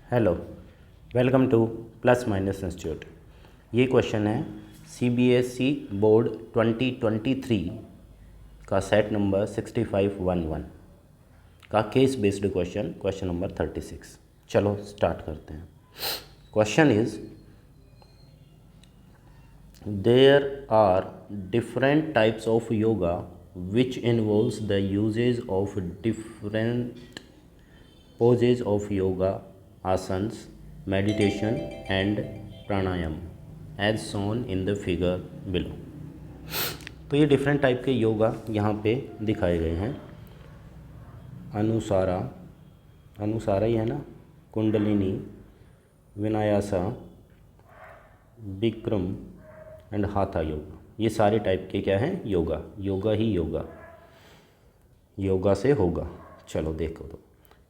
Hello, welcome two plus minus institute. ये question है CBSE board 2023 का सेट नंबर 6511 का केस बेस्ड क्वेश्चन नंबर 36। चलो स्टार्ट करते हैं। Question is there are different types of yoga which involves the usages of different poses of yoga, asanas, meditation and pranayam as shown in the figure below। तो ये different type के योगा यहाँ पे दिखाए गए हैं। अनुसारा अनुसारा ही है ना, कुंडलिनी, विनायासा, विक्रम एंड हाथा योगा। ये सारे टाइप के क्या हैं? योगा। योगा ही योगा, योगा से होगा। चलो देखो, तो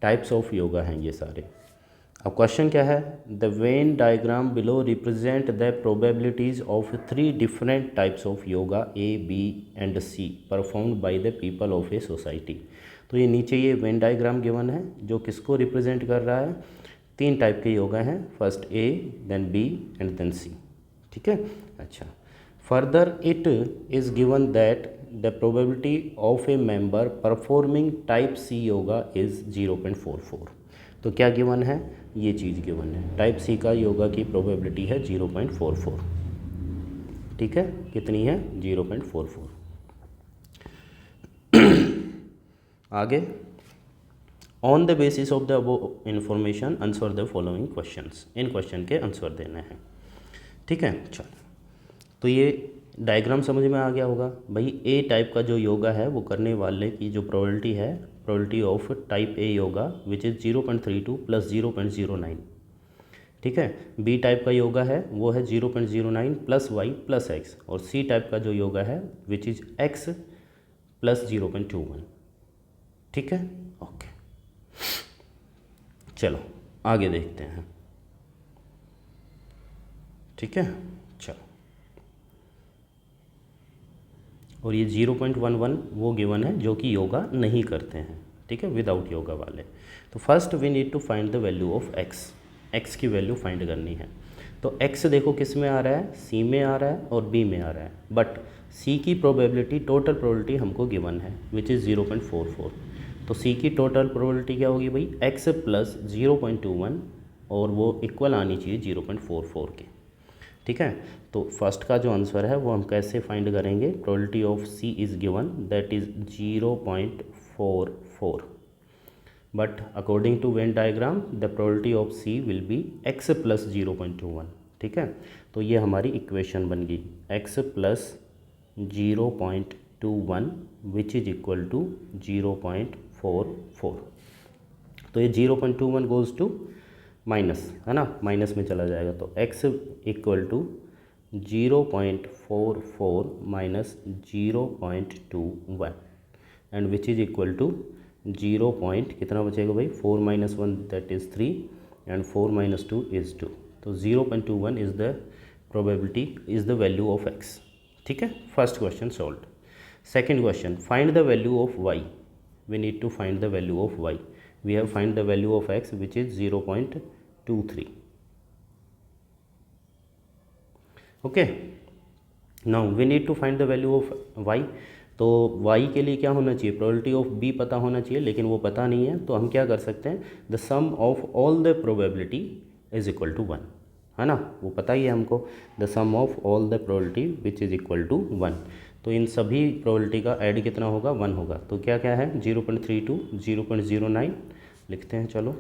टाइप्स ऑफ योगा हैं ये सारे। अब क्वेश्चन क्या है? The Venn diagram below represent the probabilities of 3 different types of yoga A, B and C performed by the people of a society. तो ये नीचे ये वेन डायग्राम गिवन है जो किसको रिप्रेजेंट कर रहा है? 3 टाइप के योगा हैं, first A, then B and then C। ठीक है, अच्छा। Further it is given that the probability of a member performing type C yoga is 0.44। तो क्या गिवन है? ये चीज़ गिवन है, टाइप C का योगा की प्रोबेबिलिटी है 0.44। ठीक है, कितनी है? 0.44। आगे, on the basis of the above information answer the following questions. In question के आंसर देने हैं। ठीक है, चलो। तो ये डायग्राम समझ में आ गया होगा भाई। ए टाइप का जो योगा है वो करने वाले की जो प्रोबेबिलिटी है, probability of type A yoga which is 0.32 plus 0.09। ठीक है, बी टाइप का योगा है वो है 0.09 प्लस वाई प्लस एक्स, और सी टाइप का जो योगा है विच इज़ एक्स प्लस 0.21। ठीक है, ओके। चलो आगे देखते हैं। ठीक है, चलो। और ये 0.11 वो गिवन है जो कि योगा नहीं करते हैं। ठीक है, विदाउट योगा वाले। तो first we need to find the value of x. X की वैल्यू फाइंड करनी है। तो एक्स देखो किस में आ रहा है? सी में आ रहा है और बी में आ रहा है, बट सी की प्रोबेबिलिटी, टोटल प्रोबेबिलिटी हमको गिवन है विच इज़ 0.44। तो सी की टोटल प्रोबेबिलिटी क्या होगी भाई? एक्स प्लस 0.21, और वो इक्वल आनी चाहिए 0.44 के। ठीक है, तो फर्स्ट का जो आंसर है वो हम कैसे फाइंड करेंगे? Probability of C is given that is 0.44, but according to Venn diagram the probability of C will be x plus 0.21। ठीक है, तो ये हमारी इक्वेशन बन गई, x plus 0.21 which is equal to 0.44। तो ये 0.21 गोज़ टू माइनस, है ना, माइनस में चला जाएगा। तो x equal to 0.44 minus 0.21 and which is equal to 0 point कितना बचेगा भाई? 4 minus 1 that is 3 and 4 minus 2 is 2। तो 0.21 is the probability, is the value of x। ठीक है, first question solve. Second question, find the value of y। We need to find the value of y। we have find the value of x which is 0.23। okay, now we need to find the value of y। तो y के लिए क्या होना चाहिए? Probability of b पता होना चाहिए, लेकिन वो पता नहीं है। तो हम क्या कर सकते हैं? The sum of all the probability is equal to 1, है ना, वो पता ही है हमको। The sum of all the probability which is equal to 1। तो इन सभी प्रोबेबिलिटी का ऐड कितना होगा? 1 होगा। तो क्या क्या है? 0.32, 0.09 लिखते हैं। चलो,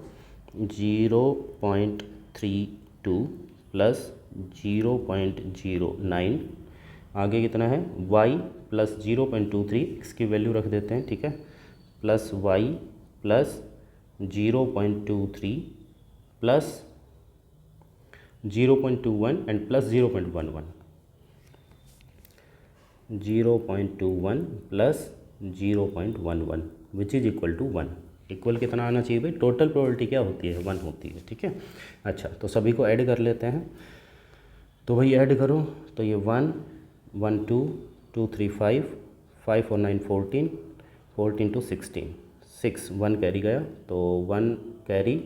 0.32 प्लस 0.09, आगे कितना है? y प्लस 0.23, इसकी वैल्यू रख देते हैं। ठीक है, plus y plus 0.23 plus 0.21 and plus 0.11, 0.21 plus 0.11 which is equal to 1। Equal कितना आना चाहिए भाई? टोटल प्रोबेबिलिटी क्या होती है? 1 होती है। ठीक है, अच्छा, तो सभी को ऐड कर लेते हैं। तो भाई ऐड करो, तो ये 1 1 2 2 3 5 5 और 9 14 14 टू 16 6 1 कैरी गया, तो 1 carry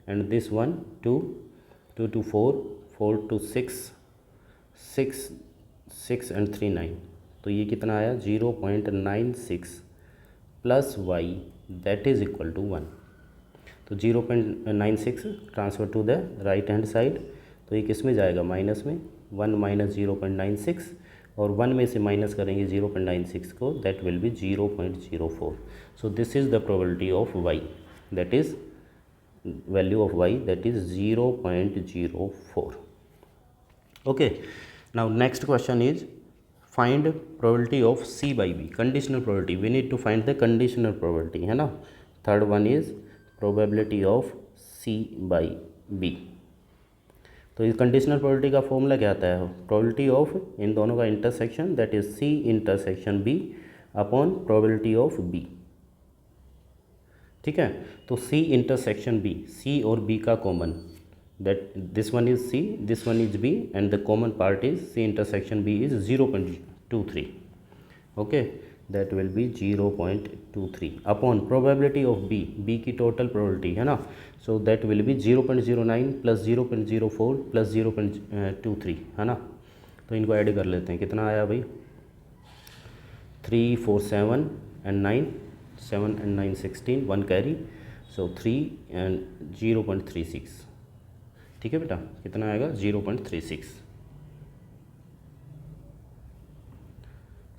and this one 2, 2 to 4, 4 to 6, 6 and 3 9, तो ये कितना आया 0.96 plus y that is equal to 1। तो 0.96 transfer to the right hand side, तो ये किस में जाएगा माइनस में, 1 माइनस 0.96 और 1 में से माइनस करेंगे 0.96 को, that will be 0.04। So this is the probability of y, that is value of y that is 0.04. okay, now next question is find probability of c by b, conditional probability, we need to find the conditional probability है ना। third one is probability of c by b। तो इस conditional probability का formula क्या आता है, probability of इन दोनों का intersection that is c intersection b upon probability of b, ठीक है। तो C इंटरसेक्शन B, C और B का common, that this one is C, this one is B and the common part is C intersection B is 0.23, okay, that will B 0.23 upon probability of B, B की total probability है ना, so that will B 0.09 plus 0.04 plus 0.23 है ना। तो इनको add कर लेते हैं, कितना आया भाई 3 4 7 and 9, 7 and 9 16, 1 carry, so 3 and 0.36, ठीक है बेटा, कितना आएगा 0.36।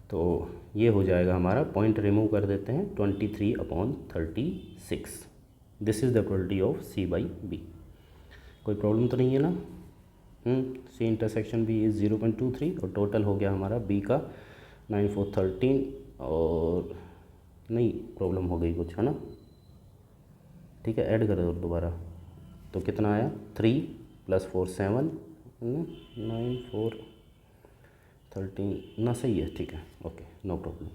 तो ये हो जाएगा हमारा, पॉइंट रिमूव कर देते हैं 23/36, this is the probability of C by B। कोई प्रॉब्लम तो नहीं है ना। C इंटरसेक्शन B इज़ 0.23 और टोटल हो गया हमारा B का 9 4 13, और नहीं प्रॉब्लम हो गई कुछ है ना, ठीक है, ऐड कर दो दोबारा, तो कितना आया 3 + 4 7 9 4 13 ना, सही है, ठीक है, ओके, नो प्रॉब्लम।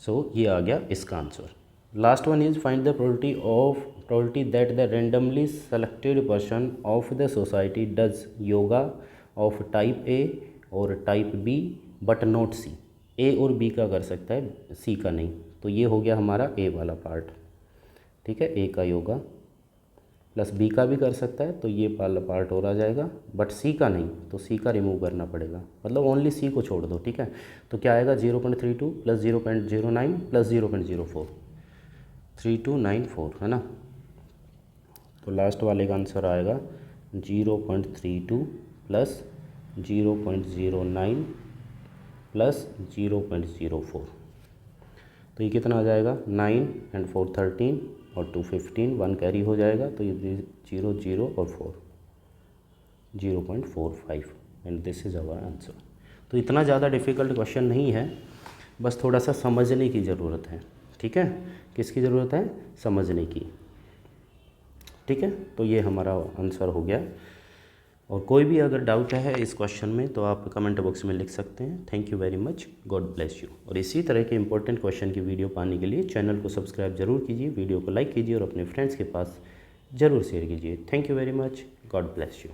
सो ये आ गया इसका answer. Last one is find the probability that the randomly selected person of the society does yoga of type A और टाइप बी बट नॉट सी। ए और बी का कर सकता है, सी का नहीं, तो ये हो गया हमारा ए वाला पार्ट, ठीक है, ए का योगा, प्लस बी का भी कर सकता है, तो ये वाला पार्ट और आ जाएगा, बट सी का नहीं, तो सी का रिमूव करना पड़ेगा, मतलब ओनली सी को छोड़ दो, ठीक है। तो क्या आएगा 0.32 प्लस 0.09 प्लस 0.04, 3294 है ना। तो लास्ट वाले का आंसर आएगा 0.32 प्लस 0.09 प्लस 0.04, तो ये कितना आ जाएगा 9 and 4 13 और 2 15, 1 कैरी हो जाएगा, तो ये 0 0 और 4 0.45 and this is our answer. तो इतना ज़्यादा डिफ़िकल्ट क्वेश्चन नहीं है, बस थोड़ा सा समझने की ज़रूरत है, ठीक है, किसकी ज़रूरत है, समझने की, ठीक है। तो ये हमारा आंसर हो गया, और कोई भी अगर डाउट है इस क्वेश्चन में तो आप कमेंट बॉक्स में लिख सकते हैं। Thank you very much, God bless you. और इसी तरह के इंपॉर्टेंट क्वेश्चन की वीडियो पाने के लिए चैनल को सब्सक्राइब जरूर कीजिए, वीडियो को लाइक कीजिए और अपने फ्रेंड्स के पास ज़रूर शेयर कीजिए। Thank you very much, God bless you.